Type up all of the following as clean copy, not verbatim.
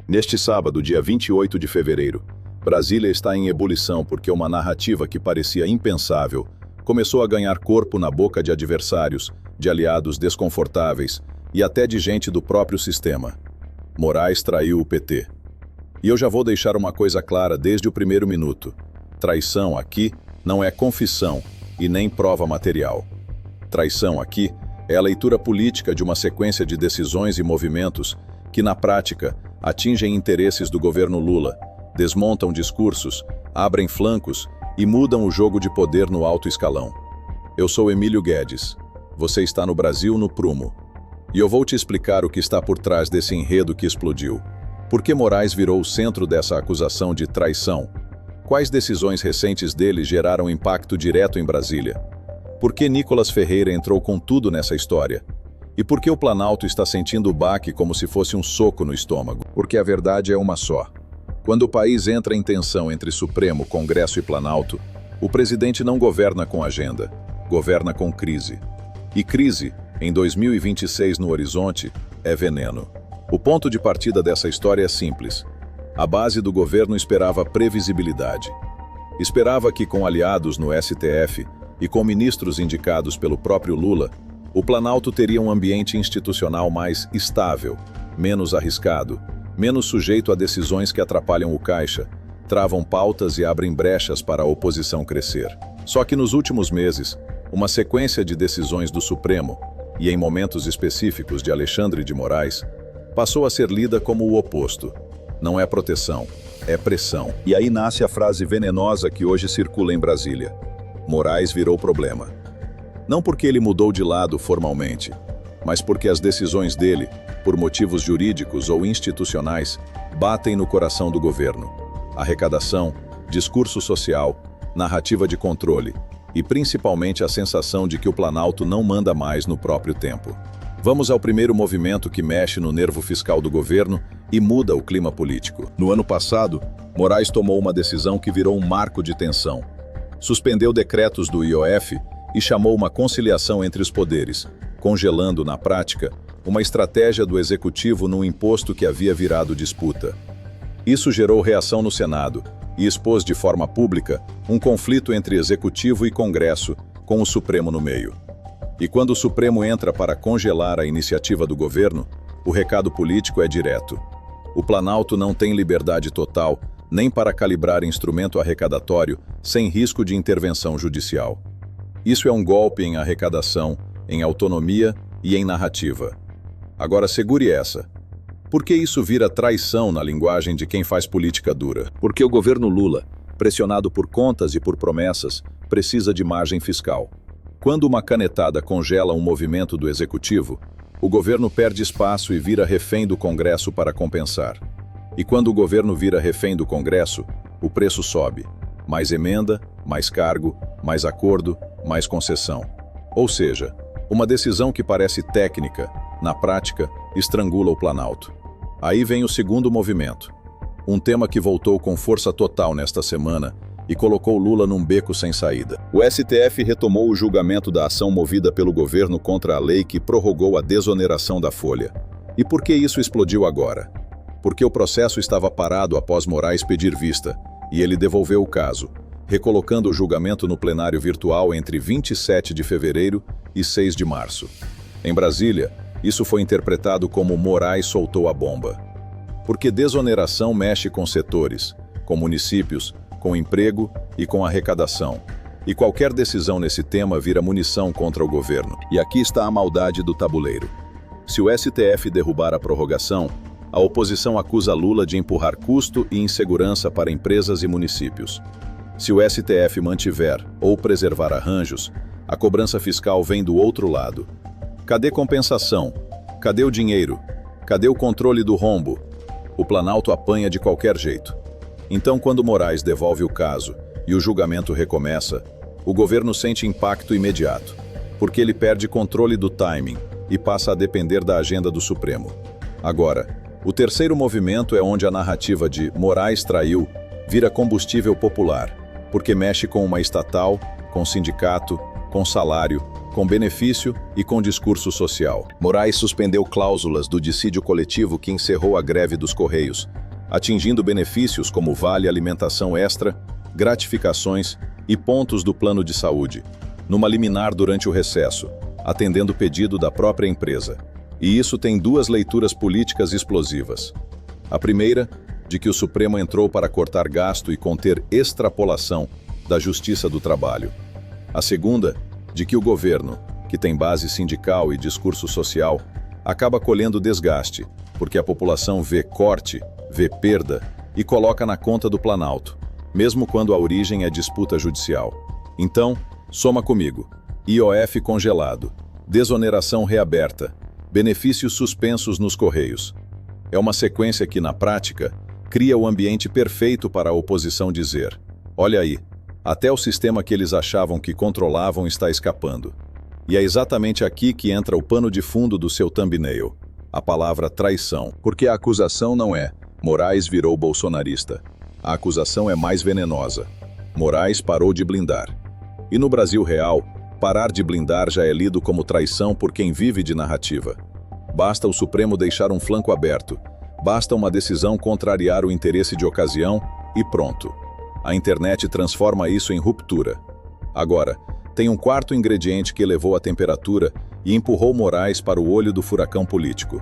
Neste sábado, dia 28 de fevereiro, Brasília está em ebulição porque uma narrativa que parecia impensável começou a ganhar corpo na boca de adversários, de aliados desconfortáveis e até de gente do próprio sistema. Moraes traiu o PT. E eu já vou deixar uma coisa clara desde o primeiro minuto. Traição aqui não é confissão e nem prova material. Traição aqui é a leitura política de uma sequência de decisões e movimentos que, na prática, atingem interesses do governo Lula, desmontam discursos, abrem flancos e mudam o jogo de poder no alto escalão. Eu sou Emílio Guedes. Você está no Brasil no prumo. E eu vou te explicar o que está por trás desse enredo que explodiu. Por que Moraes virou o centro dessa acusação de traição? Quais decisões recentes dele geraram impacto direto em Brasília? Por que Nicolas Ferreira entrou com tudo nessa história? E por que o Planalto está sentindo o baque como se fosse um soco no estômago? Porque a verdade é uma só. Quando o país entra em tensão entre Supremo, Congresso e Planalto, o presidente não governa com agenda, governa com crise. E crise, em 2026 no horizonte, é veneno. O ponto de partida dessa história é simples. A base do governo esperava previsibilidade. Esperava que, com aliados no STF e com ministros indicados pelo próprio Lula, o Planalto teria um ambiente institucional mais estável, menos arriscado, menos sujeito a decisões que atrapalham o caixa, travam pautas e abrem brechas para a oposição crescer. Só que nos últimos meses, uma sequência de decisões do Supremo, e em momentos específicos de Alexandre de Moraes, passou a ser lida como o oposto. Não é proteção, é pressão. E aí nasce a frase venenosa que hoje circula em Brasília. Moraes virou problema. Não porque ele mudou de lado formalmente, mas porque as decisões dele, por motivos jurídicos ou institucionais, batem no coração do governo. Arrecadação, discurso social, narrativa de controle e principalmente a sensação de que o Planalto não manda mais no próprio tempo. Vamos ao primeiro movimento que mexe no nervo fiscal do governo e muda o clima político. No ano passado, Moraes tomou uma decisão que virou um marco de tensão. Suspendeu decretos do IOF e chamou uma conciliação entre os poderes, congelando, na prática, uma estratégia do Executivo num imposto que havia virado disputa. Isso gerou reação no Senado e expôs de forma pública um conflito entre Executivo e Congresso, com o Supremo no meio. E quando o Supremo entra para congelar a iniciativa do governo, o recado político é direto. O Planalto não tem liberdade total, nem para calibrar instrumento arrecadatório sem risco de intervenção judicial. Isso é um golpe em arrecadação, em autonomia e em narrativa. Agora segure essa. Por que isso vira traição na linguagem de quem faz política dura? Porque o governo Lula, pressionado por contas e por promessas, precisa de margem fiscal. Quando uma canetada congela um movimento do Executivo, o governo perde espaço e vira refém do Congresso para compensar. E quando o governo vira refém do Congresso, o preço sobe. Mais emenda, mais cargo, mais acordo, mais concessão. Ou seja, uma decisão que parece técnica, na prática, estrangula o Planalto. Aí vem o segundo movimento. Um tema que voltou com força total nesta semana e colocou Lula num beco sem saída. O STF retomou o julgamento da ação movida pelo governo contra a lei que prorrogou a desoneração da folha. E por que isso explodiu agora? Porque o processo estava parado após Moraes pedir vista, e ele devolveu o caso, recolocando o julgamento no plenário virtual entre 27 de fevereiro e 6 de março. Em Brasília, isso foi interpretado como Moraes soltou a bomba. Porque desoneração mexe com setores, com municípios, com emprego e com arrecadação. E qualquer decisão nesse tema vira munição contra o governo. E aqui está a maldade do tabuleiro. Se o STF derrubar a prorrogação, a oposição acusa Lula de empurrar custo e insegurança para empresas e municípios. Se o STF mantiver ou preservar arranjos, a cobrança fiscal vem do outro lado. Cadê compensação? Cadê o dinheiro? Cadê o controle do rombo? O Planalto apanha de qualquer jeito. Então, quando Moraes devolve o caso e o julgamento recomeça, o governo sente impacto imediato, porque ele perde controle do timing e passa a depender da agenda do Supremo. Agora, o terceiro movimento é onde a narrativa de Moraes traiu vira combustível popular, porque mexe com uma estatal, com sindicato, com salário, com benefício e com discurso social. Moraes suspendeu cláusulas do dissídio coletivo que encerrou a greve dos Correios, atingindo benefícios como vale alimentação extra, gratificações e pontos do plano de saúde, numa liminar durante o recesso, atendendo o pedido da própria empresa. E isso tem duas leituras políticas explosivas. A primeira, de que o Supremo entrou para cortar gasto e conter extrapolação da Justiça do Trabalho. A segunda, de que o governo, que tem base sindical e discurso social, acaba colhendo desgaste, porque a população vê corte, vê perda e coloca na conta do Planalto, mesmo quando a origem é disputa judicial. Então, soma comigo: IOF congelado, desoneração reaberta, benefícios suspensos nos Correios. É uma sequência que, na prática, cria o ambiente perfeito para a oposição dizer: olha aí, até o sistema que eles achavam que controlavam está escapando. E é exatamente aqui que entra o pano de fundo do seu thumbnail, a palavra traição. Porque a acusação não é Moraes virou bolsonarista. A acusação é mais venenosa. Moraes parou de blindar. E no Brasil real, parar de blindar já é lido como traição por quem vive de narrativa. Basta o Supremo deixar um flanco aberto, basta uma decisão contrariar o interesse de ocasião e pronto. A internet transforma isso em ruptura. Agora, tem um quarto ingrediente que elevou a temperatura e empurrou Moraes para o olho do furacão político: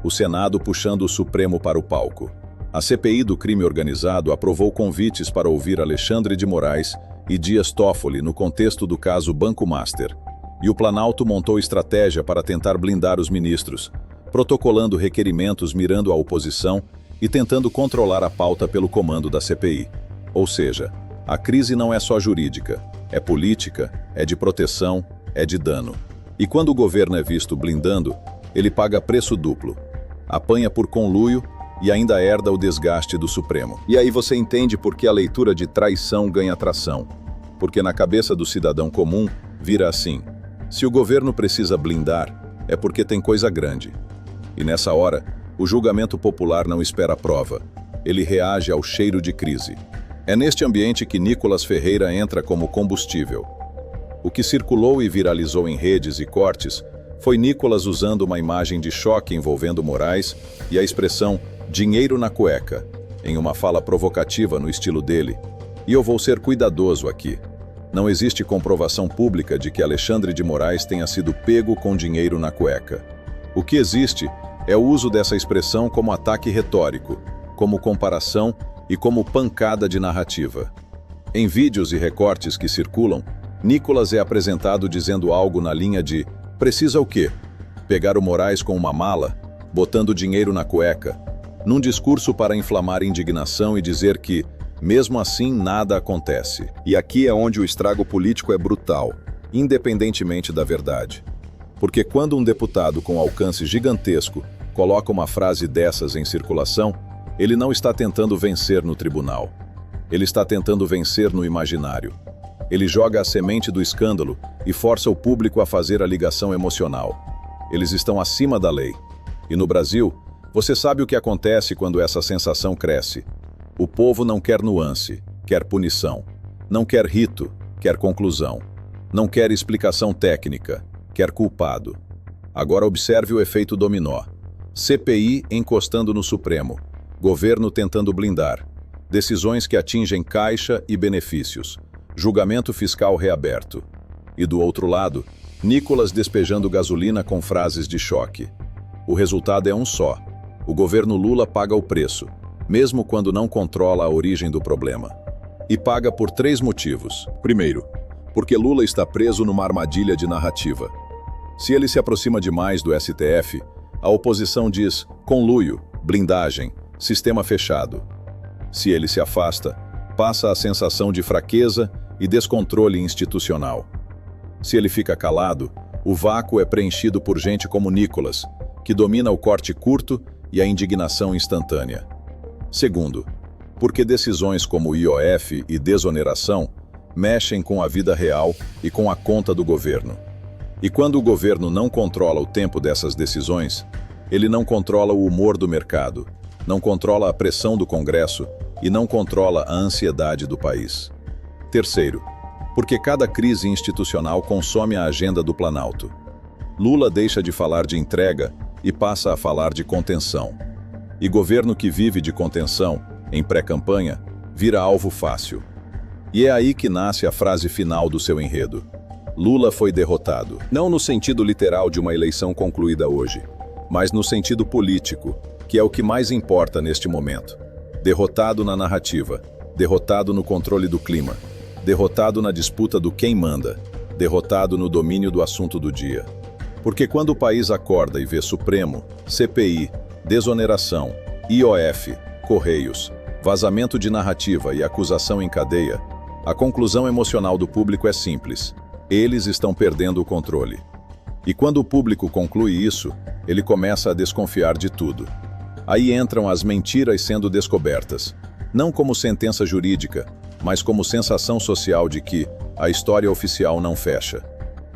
o Senado puxando o Supremo para o palco. A CPI do crime organizado aprovou convites para ouvir Alexandre de Moraes e Dias Toffoli no contexto do caso Banco Master. E o Planalto montou estratégia para tentar blindar os ministros, protocolando requerimentos mirando a oposição e tentando controlar a pauta pelo comando da CPI. Ou seja, a crise não é só jurídica, é política, é de proteção, é de dano. E quando o governo é visto blindando, ele paga preço duplo. Apanha por conluio e ainda herda o desgaste do Supremo. E aí você entende por que a leitura de traição ganha tração. Porque na cabeça do cidadão comum, vira assim: se o governo precisa blindar, é porque tem coisa grande. E nessa hora, o julgamento popular não espera a prova. Ele reage ao cheiro de crise. É neste ambiente que Nicolas Ferreira entra como combustível. O que circulou e viralizou em redes e cortes foi Nicolas usando uma imagem de choque envolvendo Moraes e a expressão "dinheiro na cueca", em uma fala provocativa no estilo dele. E eu vou ser cuidadoso aqui. Não existe comprovação pública de que Alexandre de Moraes tenha sido pego com dinheiro na cueca. O que existe é o uso dessa expressão como ataque retórico, como comparação e como pancada de narrativa. Em vídeos e recortes que circulam, Nicolas é apresentado dizendo algo na linha de "precisa o quê? Pegar o Moraes com uma mala, botando dinheiro na cueca", num discurso para inflamar indignação e dizer que, mesmo assim, nada acontece. E aqui é onde o estrago político é brutal, independentemente da verdade. Porque quando um deputado com alcance gigantesco coloca uma frase dessas em circulação, ele não está tentando vencer no tribunal. Ele está tentando vencer no imaginário. Ele joga a semente do escândalo e força o público a fazer a ligação emocional. Eles estão acima da lei. E no Brasil, você sabe o que acontece quando essa sensação cresce. O povo não quer nuance, quer punição. Não quer rito, quer conclusão. Não quer explicação técnica, quer culpado. Agora observe o efeito dominó. CPI encostando no Supremo. Governo tentando blindar. Decisões que atingem caixa e benefícios. Julgamento fiscal reaberto. E do outro lado, Nicolas despejando gasolina com frases de choque. O resultado é um só. O governo Lula paga o preço, mesmo quando não controla a origem do problema. E paga por 3 motivos. Primeiro, porque Lula está preso numa armadilha de narrativa. Se ele se aproxima demais do STF, a oposição diz conluio, blindagem, sistema fechado. Se ele se afasta, passa a sensação de fraqueza e descontrole institucional. Se ele fica calado, o vácuo é preenchido por gente como Nicolas, que domina o corte curto e a indignação instantânea. Segundo, porque decisões como IOF e desoneração mexem com a vida real e com a conta do governo. E quando o governo não controla o tempo dessas decisões, ele não controla o humor do mercado, não controla a pressão do Congresso e não controla a ansiedade do país. Terceiro, Porque cada crise institucional consome a agenda do Planalto. Lula deixa de falar de entrega e passa a falar de contenção. E governo que vive de contenção, em pré-campanha, vira alvo fácil. E é aí que nasce a frase final do seu enredo. Lula foi derrotado, não no sentido literal de uma eleição concluída hoje, mas no sentido político, que é o que mais importa neste momento. Derrotado na narrativa, derrotado no controle do clima, derrotado na disputa do quem manda, derrotado no domínio do assunto do dia. Porque quando o país acorda e vê Supremo, CPI, desoneração, IOF, Correios, vazamento de narrativa e acusação em cadeia, a conclusão emocional do público é simples. Eles estão perdendo o controle. E quando o público conclui isso, ele começa a desconfiar de tudo. Aí entram as mentiras sendo descobertas, não como sentença jurídica, mas como sensação social de que a história oficial não fecha.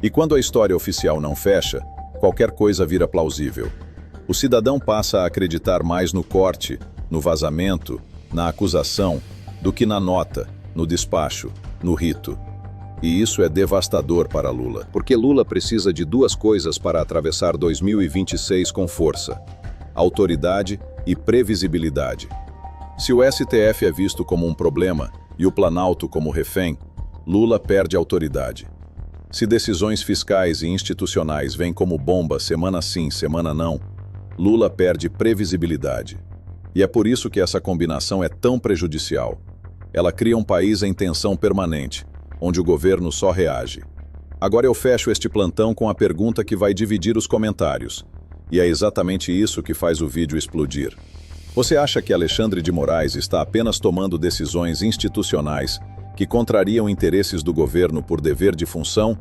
E quando a história oficial não fecha, qualquer coisa vira plausível. O cidadão passa a acreditar mais no corte, no vazamento, na acusação, do que na nota, no despacho, no rito. E isso é devastador para Lula. Porque Lula precisa de duas coisas para atravessar 2026 com força: autoridade e previsibilidade. Se o STF é visto como um problema e o Planalto como refém, Lula perde autoridade. Se decisões fiscais e institucionais vêm como bomba semana sim, semana não, Lula perde previsibilidade. E é por isso que essa combinação é tão prejudicial. Ela cria um país em tensão permanente, onde o governo só reage. Agora eu fecho este plantão com a pergunta que vai dividir os comentários. E é exatamente isso que faz o vídeo explodir. Você acha que Alexandre de Moraes está apenas tomando decisões institucionais que contrariam interesses do governo por dever de função?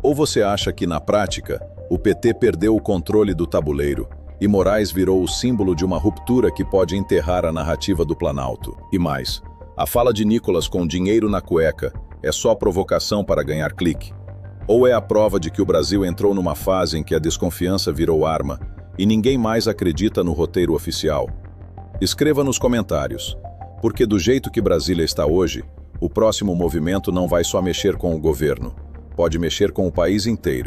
Ou você acha que, na prática, o PT perdeu o controle do tabuleiro e Moraes virou o símbolo de uma ruptura que pode enterrar a narrativa do Planalto? E mais, a fala de Nicolas com dinheiro na cueca é só provocação para ganhar clique? Ou é a prova de que o Brasil entrou numa fase em que a desconfiança virou arma e ninguém mais acredita no roteiro oficial? Escreva nos comentários, porque do jeito que Brasília está hoje, o próximo movimento não vai só mexer com o governo, pode mexer com o país inteiro.